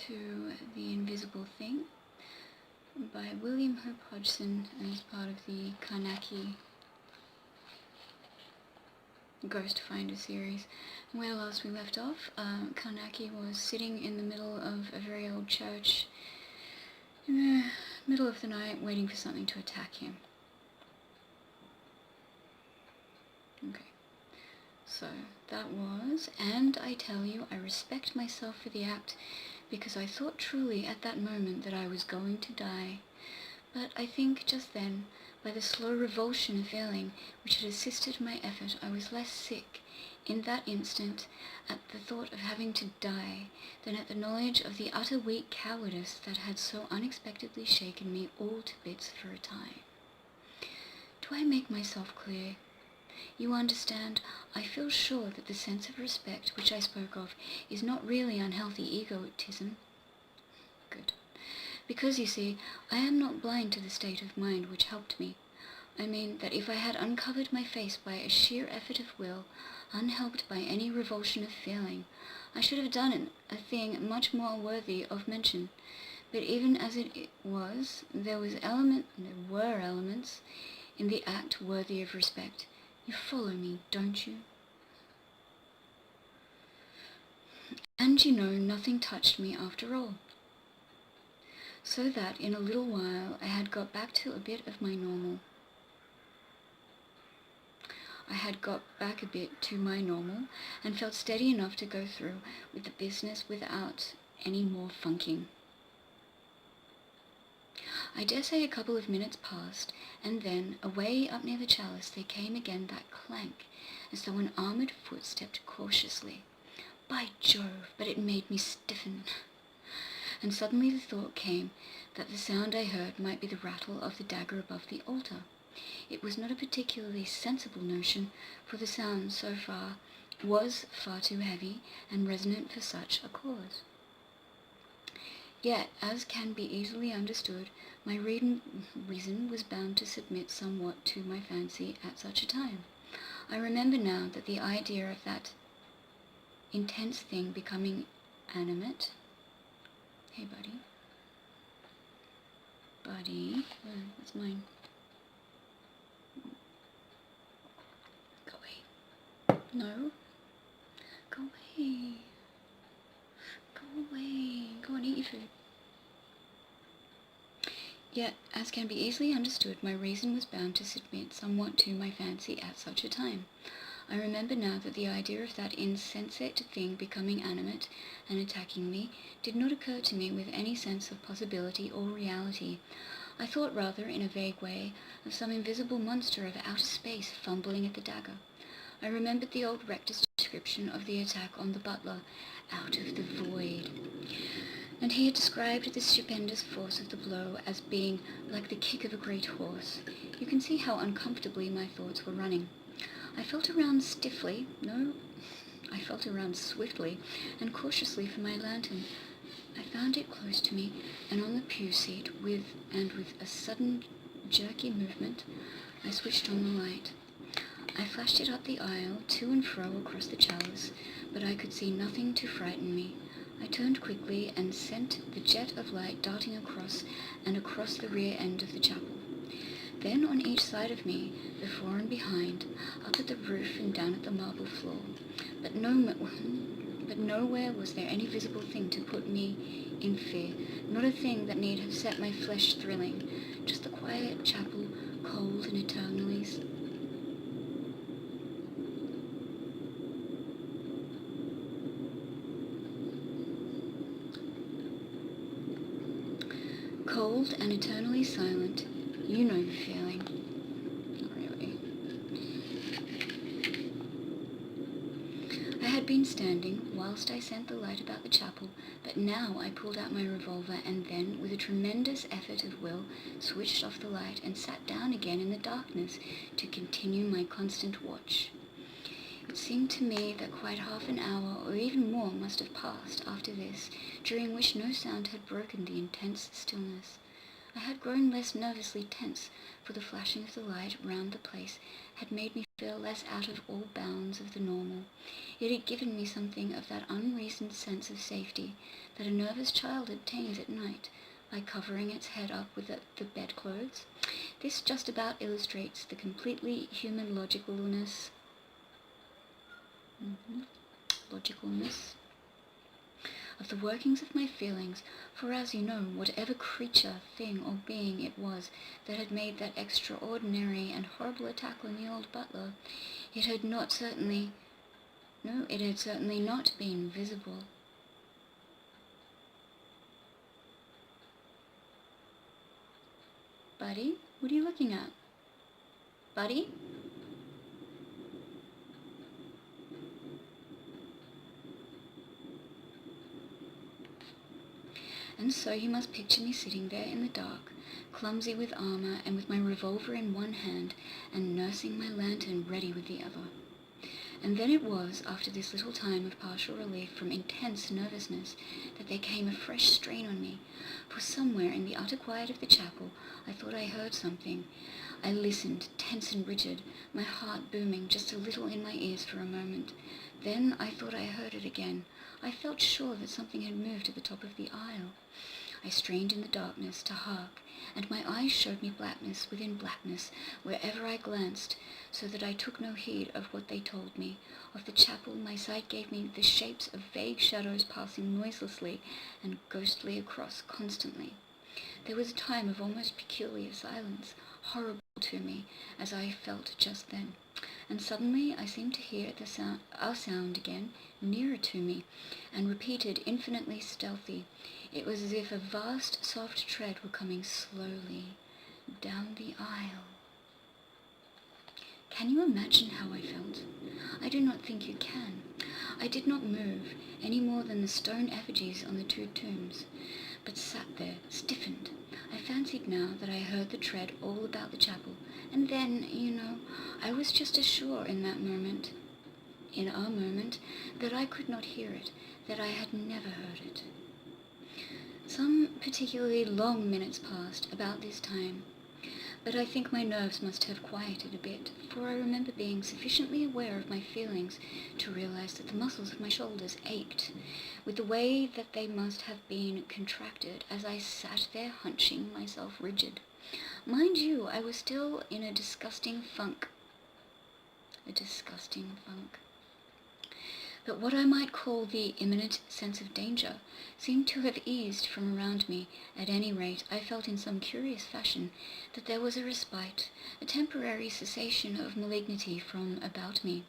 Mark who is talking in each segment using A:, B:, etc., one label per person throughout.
A: to The Invisible Thing by William Hope Hodgson as part of the Carnacki Ghost Finder series. Where last we left off, Carnacki was sitting in the middle of a very old church in the middle of the night waiting for something to attack him. Okay, so that was, and I tell you, I respect myself for the act because I thought truly at that moment that I was going to die. But I think just then, by the slow revulsion of feeling which had assisted my effort, I was less sick in that instant at the thought of having to die than at the knowledge of the utter weak cowardice that had so unexpectedly shaken me all to bits for a time. Do I make myself clear? You understand, I feel sure that the sense of respect which I spoke of is not really unhealthy egotism. Good. Because, you see, I am not blind to the state of mind which helped me. I mean that if I had uncovered my face by a sheer effort of will, unhelped by any revulsion of feeling, I should have done a thing much more worthy of mention. But even as it was, there were elements in the act worthy of respect. You follow me, don't you? And you know, nothing touched me after all. So that in a little while I had got back to a bit of my normal. I had got back a bit to my normal and felt steady enough to go through with the business without any more funking. I dare say a couple of minutes passed, and then, away up near the chalice, there came again that clank, as though an armoured foot stepped cautiously. By Jove, but it made me stiffen. And suddenly the thought came that the sound I heard might be the rattle of the dagger above the altar. It was not a particularly sensible notion, for the sound so far was far too heavy and resonant for such a cause. Yet, as can be easily understood, my reason was bound to submit somewhat to my fancy at such a time. I remember now that the idea of that intense thing becoming animate... Hey, buddy. Buddy. Oh, that's mine. Go away. No. Go away. Go away. Go and eat your food. Yet, as can be easily understood, my reason was bound to submit somewhat to my fancy at such a time. I remember now that the idea of that insensate thing becoming animate and attacking me did not occur to me with any sense of possibility or reality. I thought rather, in a vague way, of some invisible monster of outer space fumbling at the dagger. I remembered the old rector's description of the attack on the butler, out of the void. And he had described the stupendous force of the blow as being like the kick of a great horse. You can see how uncomfortably my thoughts were running. I felt around swiftly and cautiously for my lantern. I found it close to me and on the pew seat with a sudden jerky movement, I switched on the light. I flashed it up the aisle, to and fro across the chalice, but I could see nothing to frighten me. I turned quickly and sent the jet of light darting across the rear end of the chapel. Then on each side of me, before and behind, up at the roof and down at the marble floor. But nowhere was there any visible thing to put me in fear, not a thing that need have set my flesh thrilling, just the quiet chapel, cold and eternally silent. You know the feeling. Not really. I had been standing whilst I sent the light about the chapel, but now I pulled out my revolver and then, with a tremendous effort of will, switched off the light and sat down again in the darkness to continue my constant watch. It seemed to me that quite half an hour or even more must have passed after this, during which no sound had broken the intense stillness. I had grown less nervously tense, for the flashing of the light round the place had made me feel less out of all bounds of the normal. It had given me something of that unreasoned sense of safety that a nervous child obtains at night by covering its head up with the bedclothes. This just about illustrates the completely human logicalness of the workings of my feelings, for as you know, whatever creature, thing, or being it was that had made that extraordinary and horrible attack on the old butler, it had certainly not been visible. Buddy, what are you looking at? Buddy? And so you must picture me sitting there in the dark, clumsy with armour and with my revolver in one hand and nursing my lantern ready with the other. And then it was, after this little time of partial relief from intense nervousness, that there came a fresh strain on me, for somewhere in the utter quiet of the chapel I thought I heard something. I listened, tense and rigid, my heart booming just a little in my ears for a moment. Then I thought I heard it again. I felt sure that something had moved at the top of the aisle. I strained in the darkness to hark, and my eyes showed me blackness within blackness wherever I glanced, so that I took no heed of what they told me. Of the chapel my sight gave me the shapes of vague shadows passing noiselessly and ghostly across constantly. There was a time of almost peculiar silence, horrible to me, as I felt just then. And suddenly I seemed to hear our sound again, nearer to me, and repeated, infinitely stealthy. It was as if a vast, soft tread were coming slowly down the aisle. Can you imagine how I felt? I do not think you can. I did not move, any more than the stone effigies on the 2 tombs, but sat there, stiffened. I fancied now that I heard the tread all about the chapel, and then, I was just as sure in our moment, that I could not hear it, that I had never heard it. Some particularly long minutes passed about this time, but I think my nerves must have quieted a bit, for I remember being sufficiently aware of my feelings to realize that the muscles of my shoulders ached, with the way that they must have been contracted as I sat there hunching myself rigid. Mind you, I was still in a disgusting funk. But what I might call the imminent sense of danger seemed to have eased from around me. At any rate, I felt in some curious fashion that there was a respite, a temporary cessation of malignity from about me.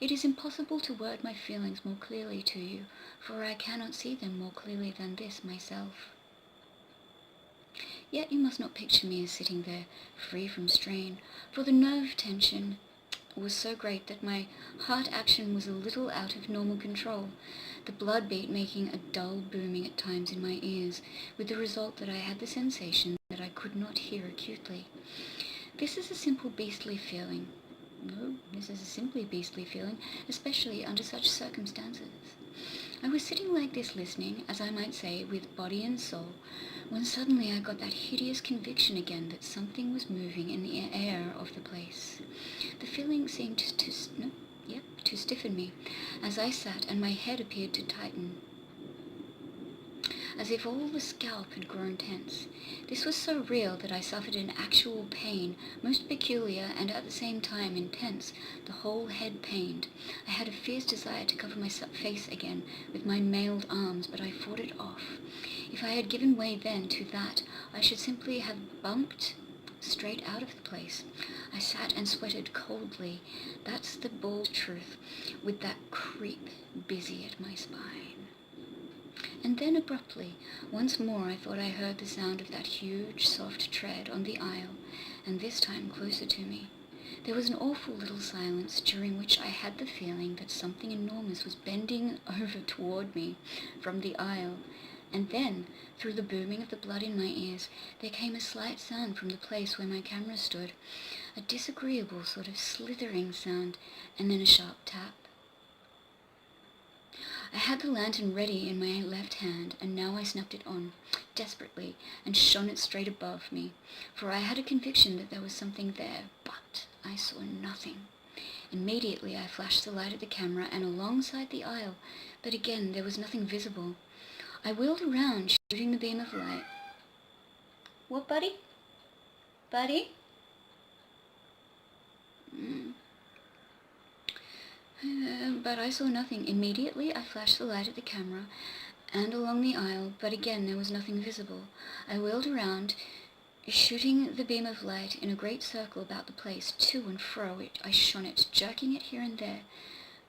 A: It is impossible to word my feelings more clearly to you, for I cannot see them more clearly than this myself. Yet you must not picture me as sitting there, free from strain, for the nerve tension was so great that my heart action was a little out of normal control, the blood beat making a dull booming at times in my ears, with the result that I had the sensation that I could not hear acutely. This is a simply beastly feeling, especially under such circumstances. I was sitting like this listening, as I might say, with body and soul, when suddenly I got that hideous conviction again that something was moving in the air of the place. The feeling seemed to stiffen me as I sat, and my head appeared to tighten, as if all the scalp had grown tense. This was so real that I suffered an actual pain, most peculiar and at the same time intense. The whole head pained. I had a fierce desire to cover my face again with my mailed arms, but I fought it off. If I had given way then to that, I should simply have bumped straight out of the place. I sat and sweated coldly, that's the bald truth, with that creep busy at my spine. And then abruptly, once more I thought I heard the sound of that huge, soft tread on the aisle, and this time closer to me. There was an awful little silence, during which I had the feeling that something enormous was bending over toward me from the aisle. And then, through the booming of the blood in my ears, there came a slight sound from the place where my camera stood, a disagreeable sort of slithering sound, and then a sharp tap. I had the lantern ready in my left hand, and now I snapped it on, desperately, and shone it straight above me, for I had a conviction that there was something there, but I saw nothing. Immediately I flashed the light at the camera and alongside the aisle, but again there was nothing visible. I wheeled around, shooting the beam of light. What, buddy? Buddy? But I saw nothing. Immediately I flashed the light at the camera and along the aisle, but again there was nothing visible. I wheeled around, shooting the beam of light in a great circle about the place. To and fro I shone it, jerking it here and there,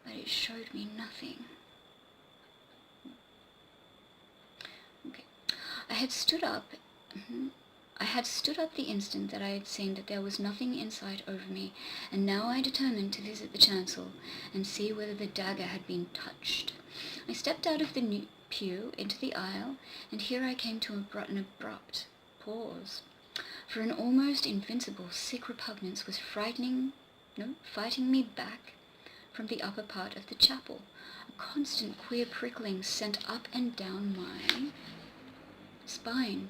A: but it showed me nothing. Okay. I had stood up the instant that I had seen that there was nothing in sight over me, and now I determined to visit the chancel and see whether the dagger had been touched. I stepped out of the pew into the aisle, and here I came to an abrupt pause, for an almost invincible sick repugnance was fighting me back from the upper part of the chapel. A constant queer prickling sent up and down my spine.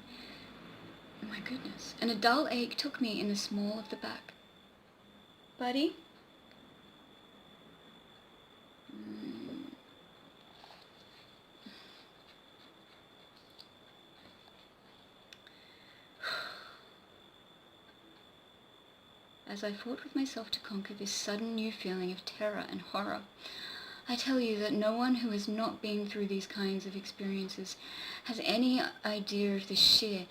A: Oh my goodness. And a dull ache took me in the small of the back. Buddy? As I fought with myself to conquer this sudden new feeling of terror and horror, I tell you that no one who has not been through these kinds of experiences has any idea of the sheer,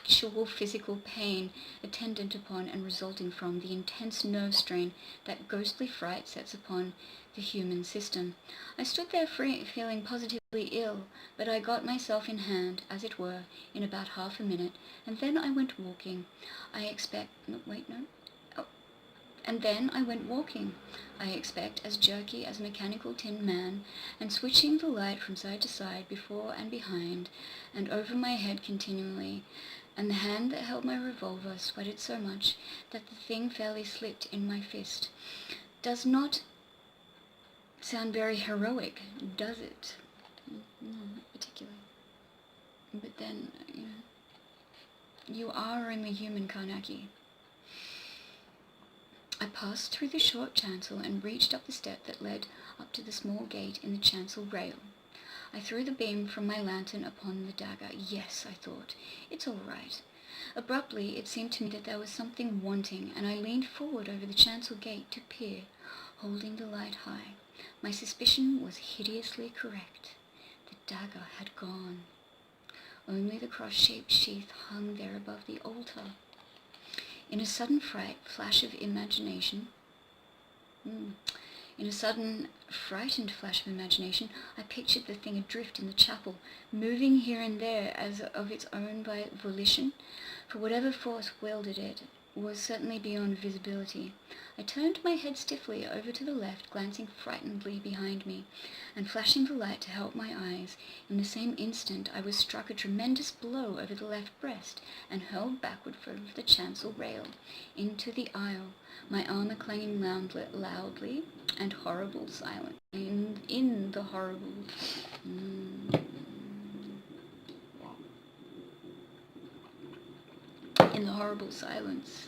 A: actual physical pain attendant upon and resulting from the intense nerve strain that ghostly fright sets upon the human system. I stood there feeling positively ill, but I got myself in hand, as it were, in about half a minute, and then I went walking. And then I went walking, I expect, as jerky as a mechanical tin man, and switching the light from side to side, before and behind, and over my head continually, and the hand that held my revolver sweated so much that the thing fairly slipped in my fist. Does not sound very heroic, does it? No, not particularly. But then, you are only human, Karnaki. I passed through the short chancel and reached up the step that led up to the small gate in the chancel rail. I threw the beam from my lantern upon the dagger. Yes, I thought, it's all right. Abruptly, it seemed to me that there was something wanting, and I leaned forward over the chancel gate to peer, holding the light high. My suspicion was hideously correct. The dagger had gone. Only the cross-shaped sheath hung there above the altar. In a sudden frightened flash of imagination, I pictured the thing adrift in the chapel, moving here and there as of its own volition, for whatever force wielded it was certainly beyond visibility. I turned my head stiffly over to the left, glancing frightenedly behind me, and flashing the light to help my eyes. In the same instant I was struck a tremendous blow over the left breast, and hurled backward from the chancel rail into the aisle, my armor clanging loudly and horrible silence. In the horrible silence.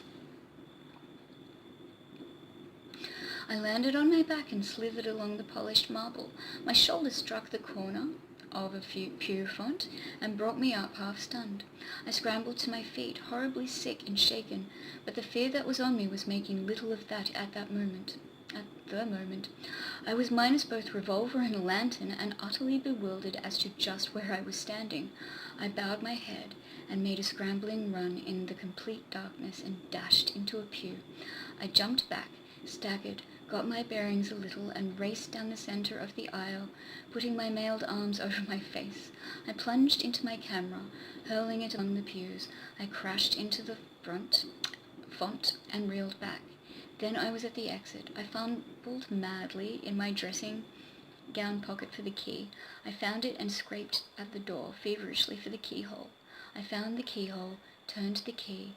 A: I landed on my back and slithered along the polished marble. My shoulder struck the corner of a pew front and brought me up half-stunned. I scrambled to my feet, horribly sick and shaken, but the fear that was on me was making little of that at the moment. I was minus both revolver and lantern, and utterly bewildered as to just where I was standing. I bowed my head and made a scrambling run in the complete darkness and dashed into a pew. I jumped back, staggered, got my bearings a little, and raced down the center of the aisle, putting my mailed arms over my face. I plunged into my camera, hurling it among the pews. I crashed into the font and reeled back. Then I was at the exit. I fumbled madly in my dressing gown pocket for the key. I found it and scraped at the door feverishly for the keyhole. I found the keyhole, turned the key,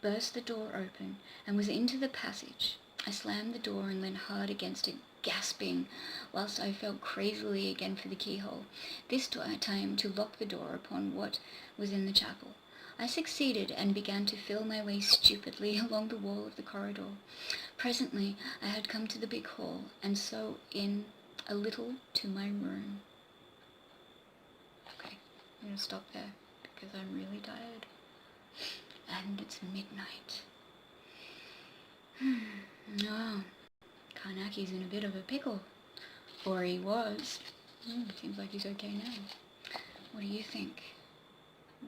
A: burst the door open, and was into the passage. I slammed the door and leaned hard against it, gasping, whilst I felt crazily again for the keyhole, this time to lock the door upon what was in the chapel. I succeeded and began to feel my way stupidly along the wall of the corridor. Presently I had come to the big hall, and so in a little to my room. Okay, I'm going to stop there because I'm really tired. And it's midnight. Oh, Karnaki's in a bit of a pickle. Or he was. Seems like he's okay now. What do you think?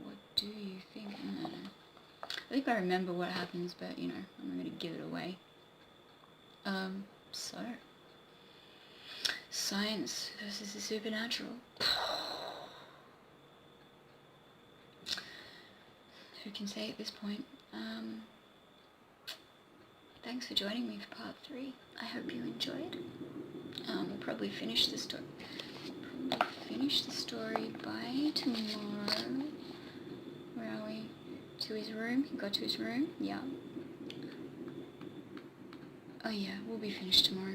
A: What do you think? I think I remember what happens, but, I'm not going to give it away. So. Science versus the supernatural. Who can say at this point? Thanks for joining me for part 3. I hope you enjoyed. We'll probably finish the story. By tomorrow. Where are we? To his room. He got to his room. Yeah. Oh yeah, we'll be finished tomorrow.